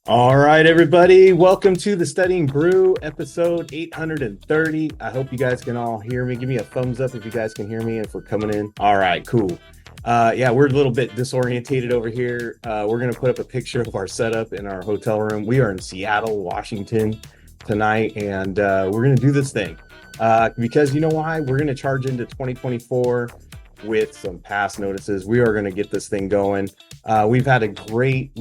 All right, everybody. Welcome to the Studying Brew episode 830. I hope you guys can all hear me. Give me a thumbs up if you guys can hear me, if we're coming in. All right, cool. Yeah, we're a little bit disorientated over here. We're going to put up a picture of our setup in our hotel room. We are in Seattle, Washington tonight, and we're going to do this thing. Because you know why? We're going to charge into 2024 with some pass notices. We are going to get this thing going. We had a great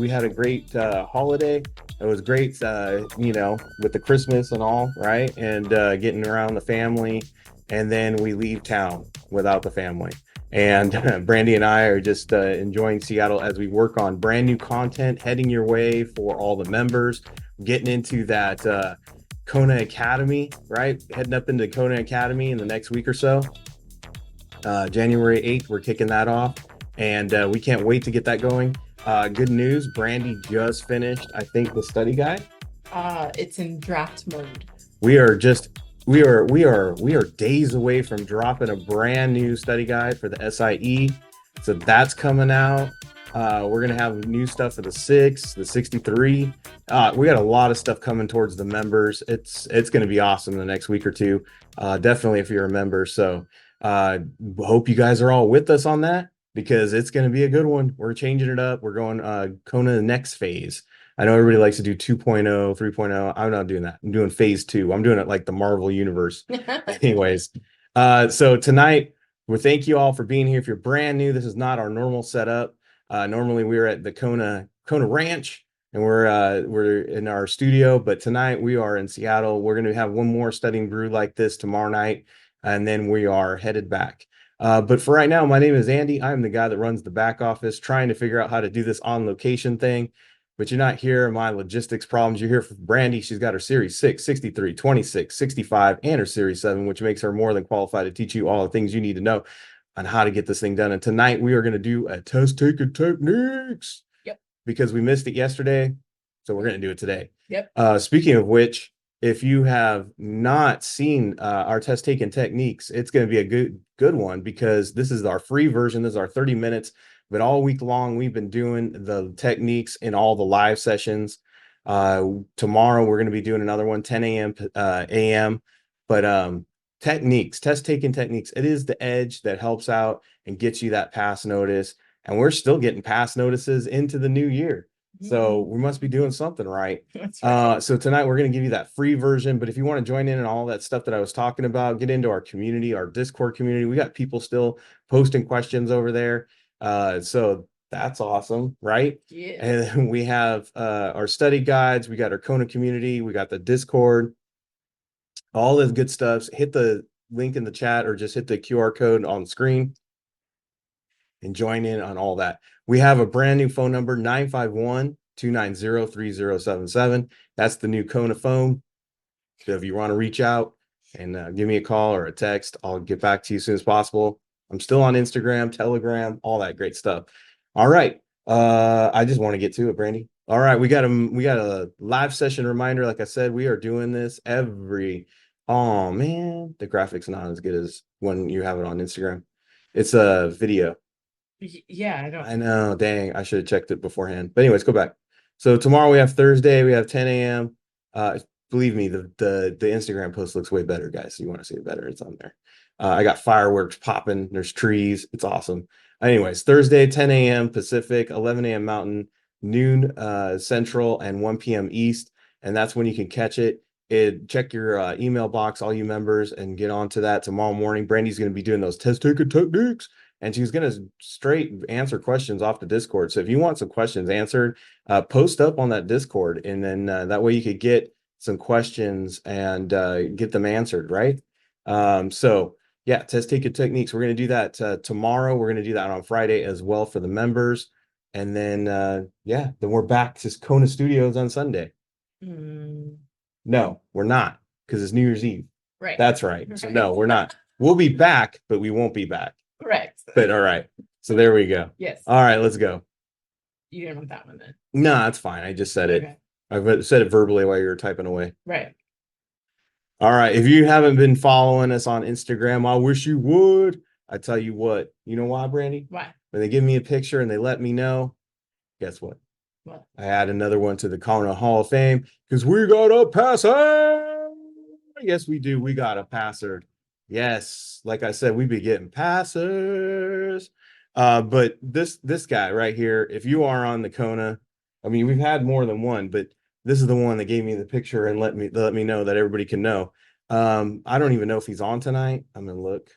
holiday. It was great, with the Christmas and all, right? And getting around the family. And then we leave town without the family. And Brandy and I are just enjoying Seattle as we work on brand new content heading your way for all the members, getting into that Kona Academy, right? Heading up into Kona Academy in the next week or so. January 8th, we're kicking that off, and we can't wait to get that going. Good news, Brandy just finished, I think, the study guide. It's in draft mode. We are days away from dropping a brand new study guide for the SIE. So that's coming out. We're gonna have new stuff for the 6, the 63. We got a lot of stuff coming towards the members. It's gonna be awesome in the next week or two. Definitely if you're a member. So hope you guys are all with us on that, because it's going to be a good one. We're changing it up. We're going Kona the next phase. I know everybody likes to do 2.0, 3.0. I'm not doing that. I'm doing phase 2. I'm doing it like the Marvel universe. Anyways, so tonight, we thank you all for being here. If you're brand new, this is not our normal setup. Normally we're at the Kona Ranch, and we're in our studio, but tonight we are in Seattle. We're going to have one more Studying Brew like this tomorrow night, and then we are headed back. But for right now, my name is Andy. I'm the guy that runs the back office, trying to figure out how to do this on location thing. But you're not here in my logistics problems. You're here for Brandy. She's got her Series 6, 63, 26, 65, and her Series 7, which makes her more than qualified to teach you all the things you need to know on how to get this thing done. And tonight we are going to do a test taking techniques. Yep. Because we missed it yesterday. So we're going to do it today. Yep. Speaking of which, if you have not seen our test taking techniques, it's going to be a good one, because this is our free version. This is our 30 minutes, but all week long we've been doing the techniques in all the live sessions. Tomorrow we're going to be doing another one, 10 a.m. But techniques, test taking techniques, it is the edge that helps out and gets you that pass notice. And we're still getting pass notices into the new year. So we must be doing something right. That's right. So tonight we're going to give you that free version. But if you want to join in and all that stuff that I was talking about, get into our community, our Discord community. We got people still posting questions over there. So that's awesome, right? Yeah. And we have our study guides. We got our Kona community. We got the Discord. All this good stuff. Hit the link in the chat or just hit the QR code on the screen and join in on all that. We have a brand new phone number, 951-290-3077. That's the new Kona phone. So if you want to reach out and give me a call or a text, I'll get back to you as soon as possible. I'm still on Instagram, Telegram, all that great stuff. All right. I just want to get to it, Brandy. All right, we got a live session reminder. Like I said, we are doing this oh man, the graphics not as good as when you have it on Instagram. It's a video. Yeah, I know, dang, I should have checked it beforehand. But anyways, go back. So tomorrow we have Thursday, we have 10 a.m. Believe me, the Instagram post looks way better, guys. So you want to see it better, it's on there. I got fireworks popping, there's trees, it's awesome. Anyways, Thursday, 10 a.m. Pacific, 11 a.m. Mountain, noon Central, and 1 p.m. East. And that's when you can catch it. Check your email box, all you members, and get on to that tomorrow morning. Brandy's going to be doing those test taking techniques, and she's going to straight answer questions off the Discord. So if you want some questions answered, post up on that Discord, and then that way you could get some questions and get them answered, right? So yeah, test taking techniques. We're going to do that tomorrow. We're going to do that on Friday as well for the members. And then, then we're back to Kona Studios on Sunday. No, we're not, because it's New Year's Eve. Right. That's right. So no, we're not. We'll be back, but we won't be back. Correct. But all right. So there we go. Yes. All right, let's go. You didn't want that one then. No, that's fine. I just said it. Okay. I've said it verbally while you were typing away. Right. All right. If you haven't been following us on Instagram, I wish you would. I tell you what, you know why, Brandy? Why? When they give me a picture and they let me know, guess what? What? I add another one to the Kona Hall of Fame because we got a passer. Yes, we do. We got a passer. Yes, like I said, we be getting passers. But this guy right here, if you are on the Kona, I mean, we've had more than one, but this is the one that gave me the picture and let me know that everybody can know. I don't even know if he's on tonight. I'm gonna look.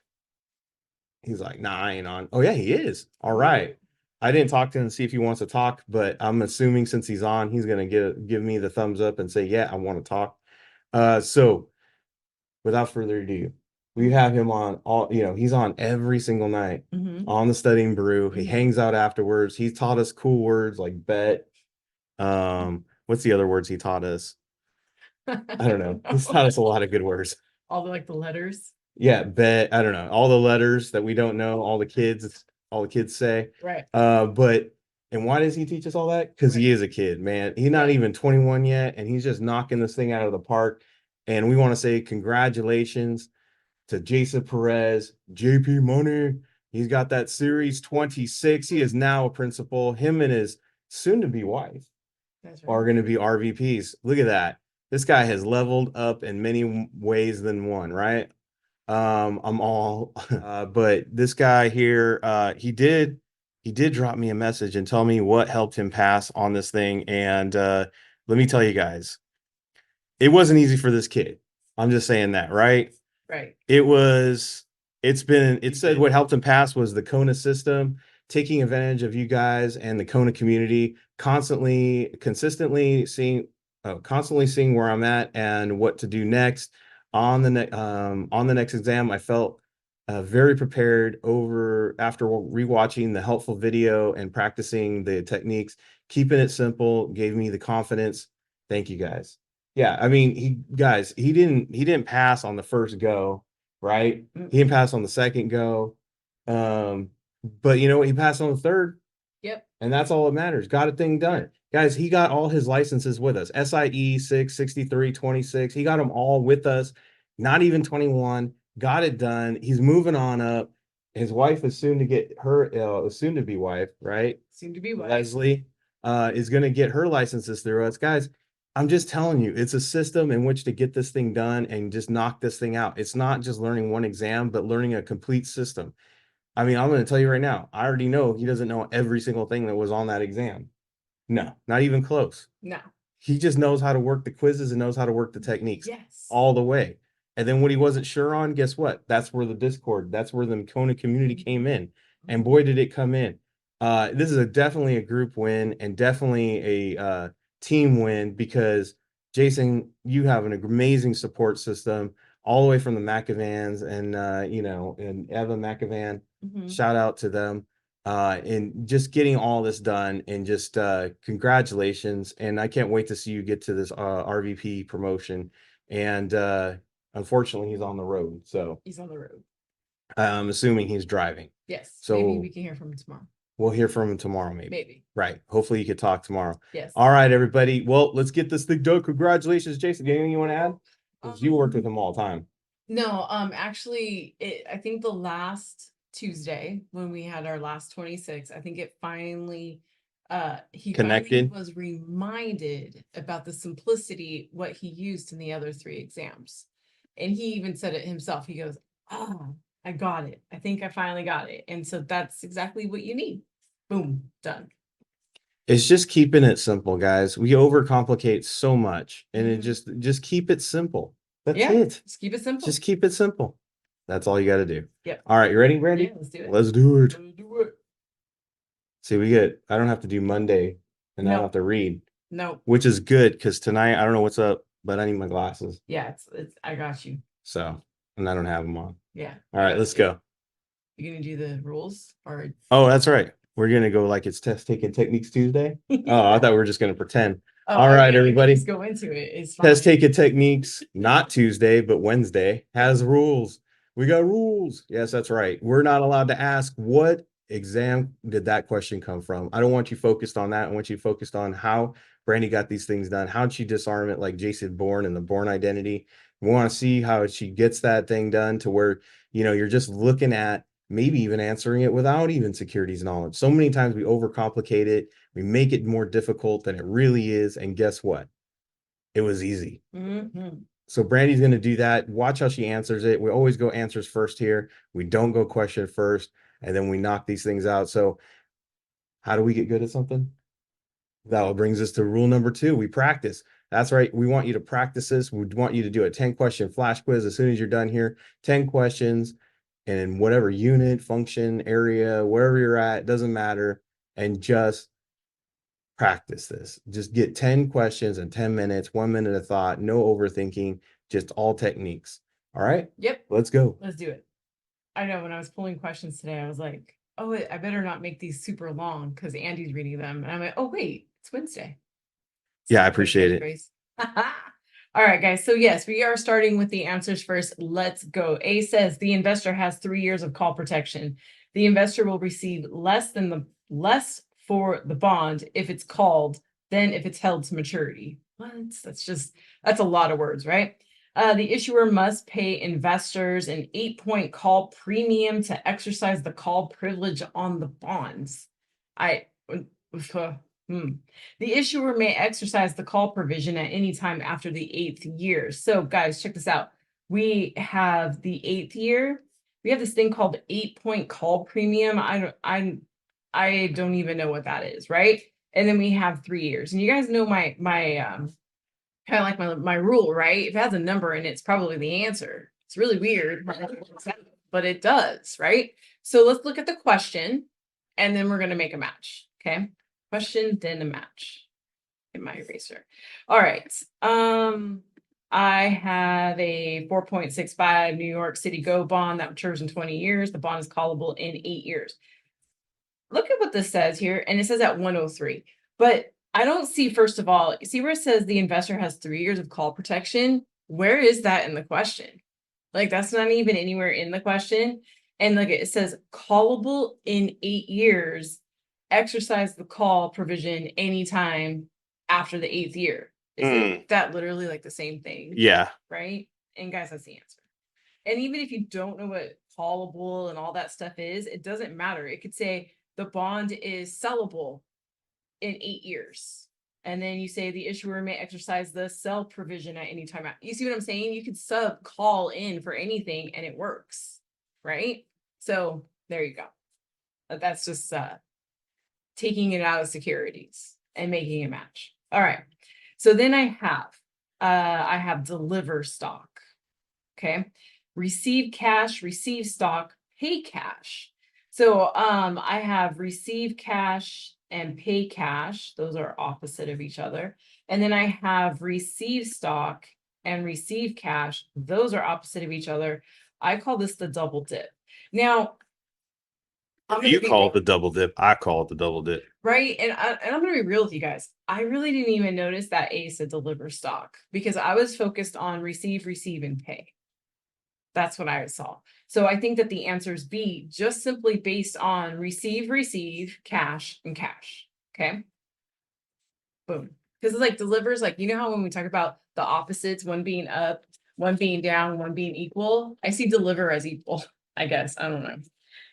He's like, nah, I ain't on. Oh, yeah, he is. All right. I didn't talk to him and see if he wants to talk, but I'm assuming since he's on, he's gonna give me the thumbs up and say, yeah, I want to talk. So without further ado, we have him on all, he's on every single night on the Studying Brew. He hangs out afterwards. He taught us cool words like bet. What's the other words he taught us? I don't know. He's taught us a lot of good words. All the like the letters. Yeah, bet. I don't know. All the letters that we don't know, all the kids say. Right. But and why does he teach us all that? Because he is a kid, man. He's not even 21 yet, and he's just knocking this thing out of the park. And we want to say congratulations to Jason Perez, JP Money. He's got that series 26. He is now a principal. Him and his soon-to-be wife are going to be RVPs. Look at that. This guy has leveled up in many ways than one, right? I'm all but this guy here, he did drop me a message and tell me what helped him pass on this thing. And let me tell you guys, it wasn't easy for this kid. I'm just saying that, right? Right. It said what helped him pass was the Kona system, taking advantage of you guys and the Kona community, consistently seeing where I'm at and what to do next. On the next exam, I felt very prepared after rewatching the helpful video and practicing the techniques. Keeping it simple gave me the confidence. Thank you guys. Yeah, I mean, he didn't pass on the first go, right? He didn't pass on the second go. But you know what? He passed on the third. Yep. And that's all that matters. Got a thing done. Guys, he got all his licenses with us. SIE 6, 63, 26. He got them all with us. Not even 21. Got it done. He's moving on up. His wife is soon to get her soon to be wife, right? Soon to be wife. Leslie is going to get her licenses through us. Guys, I'm just telling you, it's a system in which to get this thing done and just knock this thing out. It's not just learning one exam, but learning a complete system. I mean, I'm going to tell you right now, I already know he doesn't know every single thing that was on that exam. No, not even close. No. He just knows how to work the quizzes and knows how to work the techniques. Yes. All the way. And then what he wasn't sure on, guess what? That's where that's where the Kona community came in. And boy, did it come in. This is definitely a group win and definitely a team win because Jason, you have an amazing support system all the way from the McAvans and and Eva McAvan. Shout out to them. And just getting all this done and just congratulations. And I can't wait to see you get to this RVP promotion. And unfortunately, he's on the road. So he's on the road. I'm assuming he's driving. Yes. So maybe we can hear from him tomorrow. We'll hear from him tomorrow, maybe. Maybe. Right. Hopefully you could talk tomorrow. Yes. All right, everybody. Well, let's get this thing done. Congratulations, Jason. Anything you want to add? Because you worked with him all the time. No, actually, I think the last Tuesday when we had our last 26, I think it finally he Connected. finally was reminded about the simplicity what he used in the other 3 exams. And he even said it himself. He goes, "Oh, I got it. I think I finally got it." And so that's exactly what you need. Boom, done. It's just keeping it simple, guys. We overcomplicate so much, and it just keep it simple. That's it. Just keep it simple. Just keep it simple. That's all you got to do. Yep. All right, you ready, Brandy? Yeah, let's do it. Let's do it. Let's do it. See, I don't have to do Monday, and I don't have to read. No. Which is good because tonight I don't know what's up, but I need my glasses. Yeah, it's I got you. So, and I don't have them on. Yeah. All right, let's go. You gonna do the rules or? Oh, that's right. We're gonna go like it's test taking techniques Tuesday. Oh, I thought we were just gonna pretend. All right, everybody. Just go into it. It's fine. Test taking techniques, not Tuesday, but Wednesday has rules. We got rules. Yes, that's right. We're not allowed to ask what exam did that question come from. I don't want you focused on that. I want you focused on how Brandy got these things done. How'd she disarm it like Jason Bourne and the Bourne identity? We want to see how she gets that thing done to where, you're just looking at maybe even answering it without even securities knowledge. So many times we overcomplicate it. We make it more difficult than it really is. And guess what? It was easy. Mm-hmm. So Brandy's going to do that. Watch how she answers it. We always go answers first here. We don't go question first, and then we knock these things out. So how do we get good at something? That brings us to rule number 2. We practice. That's right. We want you to practice this. We want you to do a 10-question flash quiz as soon as you're done here. 10 questions in whatever unit, function, area, wherever you're at, doesn't matter. And just practice this. Just get 10 questions in 10 minutes, 1 minute of thought, no overthinking, just all techniques. All right? Yep. Let's go. Let's do it. I know when I was pulling questions today, I was like, oh, I better not make these super long because Andy's reading them. And I'm like, oh, wait, it's Wednesday. Yeah, I appreciate it. All right, guys. So yes, we are starting with the answers first. Let's go. A says the investor has 3 years of call protection. The investor will receive less for the bond if it's called than if it's held to maturity. What? That's a lot of words, right? The issuer must pay investors an 8-point call premium to exercise the call privilege on the bonds. The issuer may exercise the call provision at any time after the 8th year. So guys, check this out. We have the 8th year. We have this thing called 8-point call premium. I don't even know what that is, right? And then we have 3 years. And you guys know my kind of like my rule, right? If it has a number in it, it's probably the answer. It's really weird, but it does, right? So let's look at the question and then we're going to make a match. Okay. Question, then a match in my eraser. All right. I have a 4.65 New York City Go bond that matures in 20 years. The bond is callable in 8 years. Look at what this says here. And it says at 103, but I don't see, first of all, see where it says the investor has 3 years of call protection. Where is that in the question? Like, that's not even anywhere in the question. And look, it says callable in 8 years, exercise the call provision anytime after the 8th year. Is that literally like the same thing? Yeah. Right? And guys, that's the answer. And even if you don't know what callable and all that stuff is, it doesn't matter. It could say the bond is sellable in 8 years. And then you say the issuer may exercise the sell provision at any time. You see what I'm saying? You could sub call in for anything and it works, right? So there you go. That's just taking it out of securities and making a match. All right. So then I have deliver stock. Okay. Receive cash, receive stock, pay cash. So I have receive cash and pay cash. Those are opposite of each other. And then I have receive stock and receive cash. Those are opposite of each other. I call this the double dip. Now, you call it the double dip. I call it the double dip. Right. And I'm going to be real with you guys. I really didn't even notice that A said deliver stock because I was focused on receive, and pay. That's what I saw. So I think that the answer is B, just simply based on receive, cash, and cash. Okay. Boom. Because it's like delivers, like, you know how when we talk about the opposites, one being up, one being down, one being equal, I see deliver as equal, I guess. I don't know.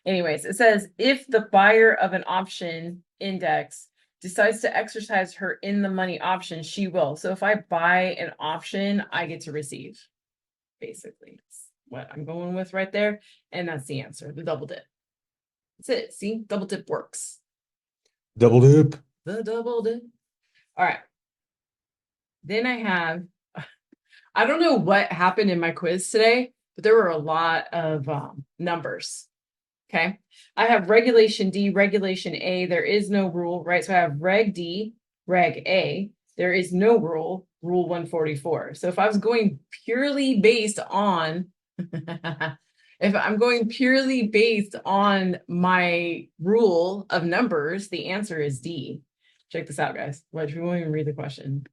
Anyways, it says if the buyer of an option index decides to exercise her in the money option, she will. So if I buy an option, I get to receive. Basically, that's what I'm going with right there. And that's the answer, the double dip. That's it. See, double dip works. Double dip. The double dip. All right. Then I have, I don't know what happened in my quiz today, but there were a lot of numbers. Okay. I have regulation D, regulation A. There is no rule, right? So I have reg D, reg A. There is no rule, rule 144. So if I was going purely based on, if I'm going purely based on my rule of numbers, the answer is D. Check this out, guys. What? We won't even read the question.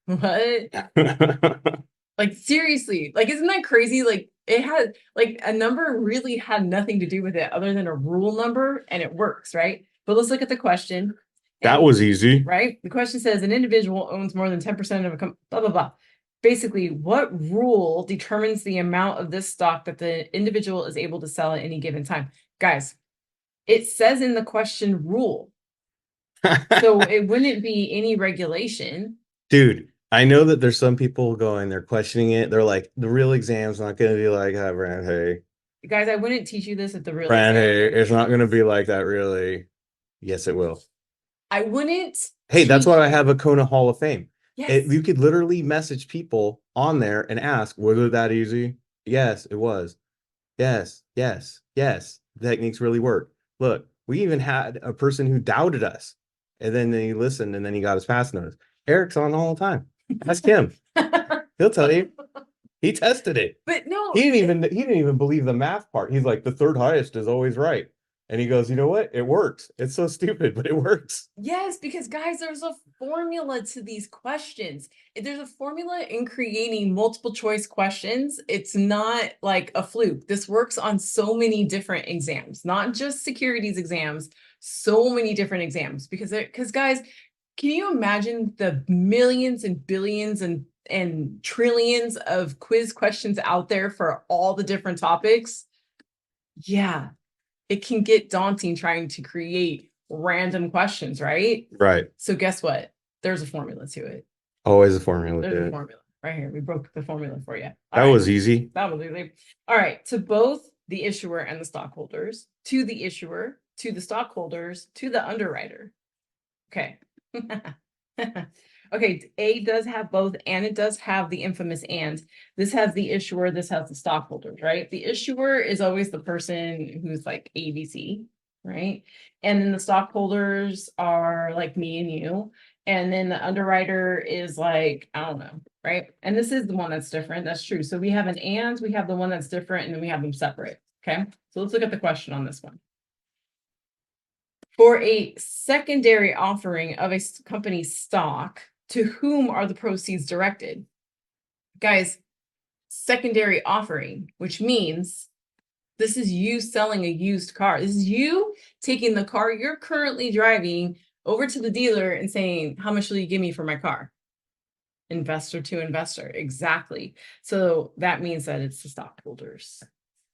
What? Like, seriously, like, isn't that crazy? Like, it had, like, a number really had nothing to do with it other than a rule number, and it works, right? But let's look at the question. That was easy. Right? The question says an individual owns more than 10% of a company, blah, blah, blah. Basically, what rule determines the amount of this stock that the individual is able to sell at any given time? Guys, it says in the question rule. So it wouldn't be any regulation. Dude, I know that there's some people going, they're questioning it. They're like, the real exam's not going to be like that, Brand. Hey, Guys, I wouldn't teach you this at the real Brand, exam. hey, it's not going to be like that, really. Yes, it will. I wouldn't Hey, that's why teach I you. have a Kona Hall of Fame. Yes. You could literally message people on there and ask, was it that easy? Yes, it was. Yes, yes, yes. The techniques really work. Look, we even had a person who doubted us, and then he listened, and then he got his pass notes. Eric's on all the time. Ask him. He'll tell you. He tested it. But no, He didn't even believe the math part. He's like, the third highest is always right. And he goes, you know what? It works. It's so stupid, but it works. yes, because guys, there's a formula to these questions. There's a formula in creating multiple choice questions. It's not like a fluke. This works on so many different exams, not just securities exams, so many different exams. Because guys, can you imagine the millions and billions and trillions of quiz questions out there for all the different topics? Yeah, it can get daunting trying to create random questions, right? Right. So guess what? There's a formula to it. Always a formula. There's a formula right here. We broke the formula for you. That was easy. That was easy. All right. To both the issuer and the stockholders, to the issuer, to the stockholders, to the underwriter. Okay. Okay, A does have both, and it does have the infamous and. This has the issuer, this has the stockholders, right? The issuer is always the person who's like ABC, right? And then the stockholders are like me and you. And then the underwriter is like, I don't know, right? And this is the one that's different. That's true. So we have an and, we have the one that's different, and then we have them separate. Okay. So let's look at the question on this one. For a secondary offering of a company's stock, to whom are the proceeds directed? Guys, secondary offering, which means this is you selling a used car. This is you taking the car you're currently driving over to the dealer and saying, how much will you give me for my car? Investor to investor, exactly. So that means that it's the stockholders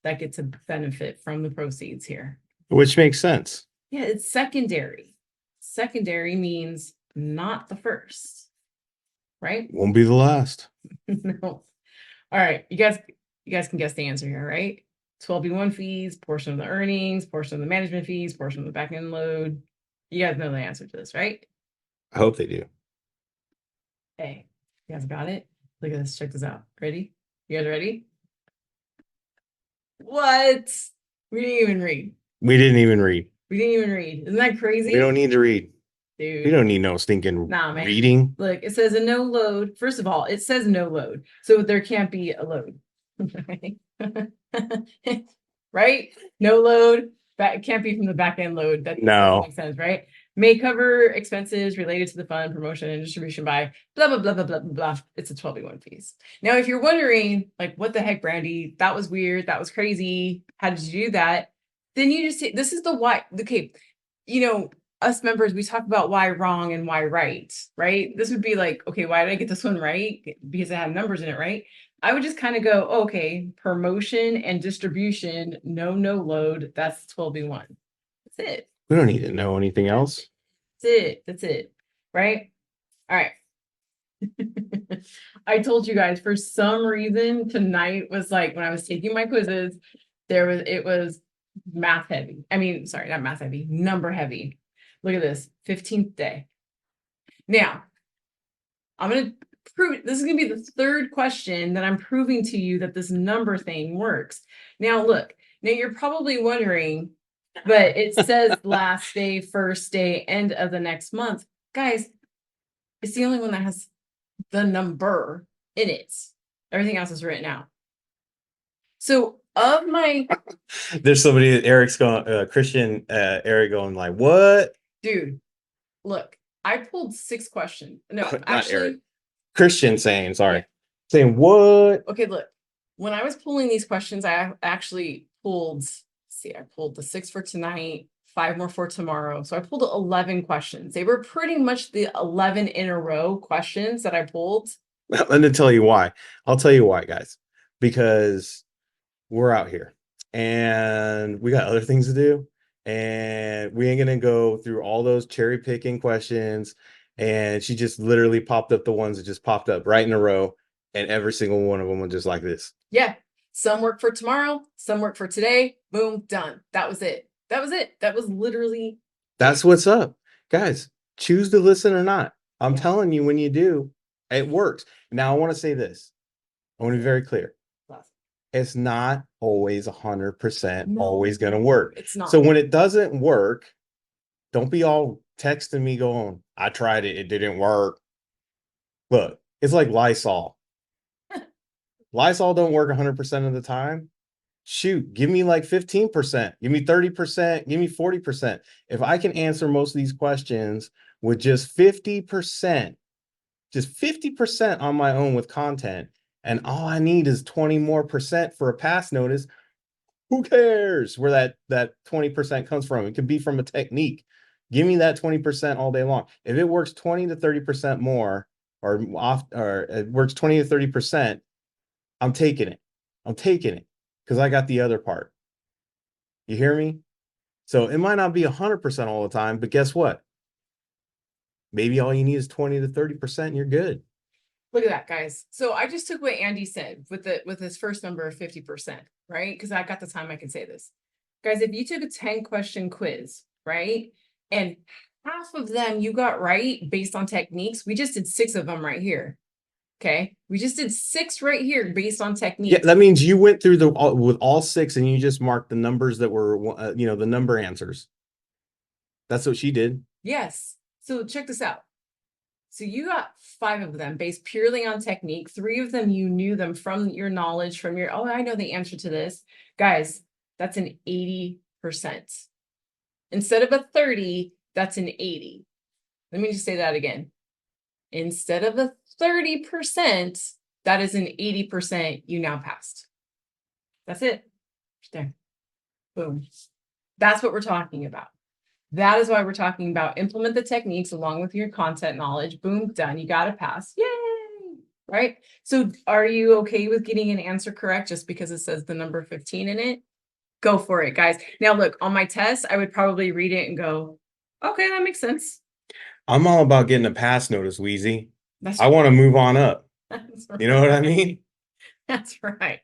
that get to benefit from the proceeds here. Which makes sense. Yeah, it's secondary. Secondary means not the first, right? Won't be the last. No. All right, you guys can guess the answer here, right? 12B1 fees, portion of the earnings, portion of the management fees, portion of the back end load. You guys know the answer to this, right? I hope they do. Hey, you guys got it? Look at this. Check this out. Ready? You guys ready? What? We didn't even read. We didn't even read. We didn't even read. Isn't that crazy? We don't need to read. Dude. We don't need no stinking man. reading. Look, it says a no load. First of all, it says no load. So there can't be a load. Right? No load. That can't be from the back end load. That No. makes sense, right? May cover expenses related to the fund, promotion, and distribution by blah, blah, blah, blah, blah, blah. It's a 12B1 fees. Now, if you're wondering, like, what the heck, Brandy? That was weird. That was crazy. How did you do that? Then you just say, this is the why. Okay, you know, us members, we talk about why wrong and why right? This would be like, okay, why did I get this one right? Because it had numbers in it, right? I would just kind of go, okay, promotion and distribution, no load. That's 12B1. That's it. We don't need to know anything else. That's it. Right? All right. I told you guys, for some reason, tonight was like, when I was taking my quizzes, it was math heavy. I mean, sorry, not math heavy, number heavy. Look at this, 15th day. Now, I'm going to prove, this is going to be the third question that I'm proving to you that this number thing works. Now, look, now you're probably wondering, but it says last day, first day, end of the next month. Guys, it's the only one that has the number in it. Everything else is written out. So of my there's somebody, Eric's going, Christian, Eric going like, what? Dude, look, I pulled 6 questions. No, Not actually, Eric. Christian saying, sorry, saying what? Okay, look, when I was pulling these questions, I actually pulled, I pulled the 6 for tonight, 5 more for tomorrow. So I pulled 11 questions. They were pretty much the 11 in a row questions that I pulled. Let me tell you why. I'll tell you why, guys, because we're out here and we got other things to do. and we ain't gonna go through all those cherry picking questions. And she just literally popped up the ones that just popped up right in a row, and every single one of them was just like this. Yeah. Some work for tomorrow, some work for today. Boom, done. That was it. That was it. That was literally That's what's up, guys. Choose to listen or not. I'm Yeah. telling you, when you do, it works. Now, I want to say this. I want to be very clear. It's not always 100% always going to work. It's not. So when it doesn't work, don't be all texting me going, I tried it, it didn't work. Look, it's like Lysol. Lysol don't work 100% of the time. Shoot, give me like 15%, give me 30%, give me 40%. If I can answer most of these questions with just 50%, just 50% on my own with content, and all I need is 20 more percent for a pass notice, who cares where that 20% comes from? It could be from a technique. Give me that 20% all day long. If it works 20 to 30% more, or it works 20 to 30%, I'm taking it. I'm taking it because I got the other part. You hear me? So it might not be 100% all the time, but guess what? Maybe all you need is 20 to 30% and you're good. Look at that, guys. So I just took what Andy said with his first number of 50%, right? Because I got the time I can say this. Guys, if you took a 10-question quiz, right? And half of them you got right based on techniques, we just did 6 of them right here. Okay, we just did 6 right here based on technique. Yeah, that means you went through with all 6 and you just marked the numbers that were, the number answers. That's what she did. Yes. So check this out. So you got 5 of them based purely on technique. 3 of them, you knew them from your knowledge, from your, oh, I know the answer to this. Guys, that's an 80%. Instead of a 30, that's an 80. Let me just say that again. Instead of a 30%, that is an 80% you now passed. That's it. There. Boom. That's what we're talking about. That is why we're talking about implement the techniques along with your content knowledge. Boom, done. You got to pass. Yay. Right? So are you okay with getting an answer correct just because it says the number 15 in it? Go for it, guys. Now, look, on my test, I would probably read it and go, okay, that makes sense. I'm all about getting a pass notice, Wheezy. That's I want to move on up. That's You know what I mean? That's right.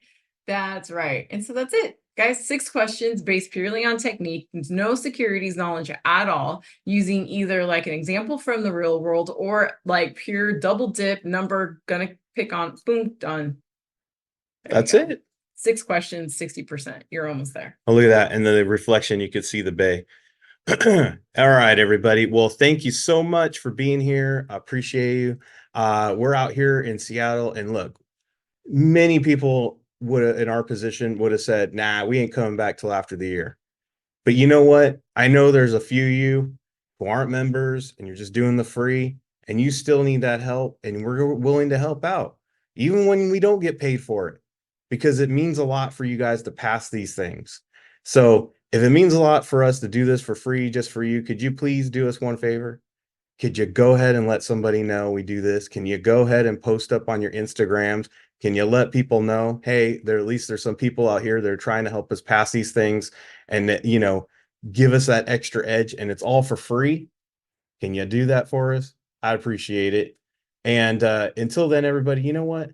That's right. And so that's it. Guys, 6 questions based purely on technique. There's no securities knowledge at all, using either like an example from the real world or like pure double dip number, gonna pick on, boom, done. That's it. 6 questions, 60%. You're almost there. Oh, look at that. And the reflection, you could see the bay. All right, everybody. Well, thank you so much for being here. I appreciate you. We're out here in Seattle, and look, many people would in our position would have said, nah, we ain't coming back till after the year. But you know what? I know there's a few of you who aren't members and you're just doing the free, and you still need that help, and we're willing to help out, even when we don't get paid for it, because it means a lot for you guys to pass these things. So if it means a lot for us to do this for free, just for you, could you please do us one favor? Could you go ahead and let somebody know we do this? Can you go ahead and post up on your Instagrams? Can you let people know, hey, at least there's some people out here that are trying to help us pass these things, and that, give us that extra edge, and it's all for free. Can you do that for us? I appreciate it. And until then, everybody, you know what?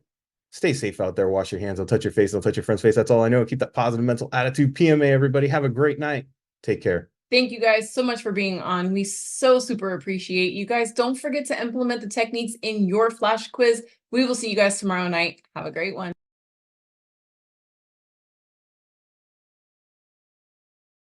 Stay safe out there. Wash your hands. Don't touch your face. Don't touch your friend's face. That's all I know. Keep that positive mental attitude. PMA, everybody. Have a great night. Take care. Thank you guys so much for being on. We so super appreciate you guys. Don't forget to implement the techniques in your flash quiz. We will see you guys tomorrow night. Have a great one.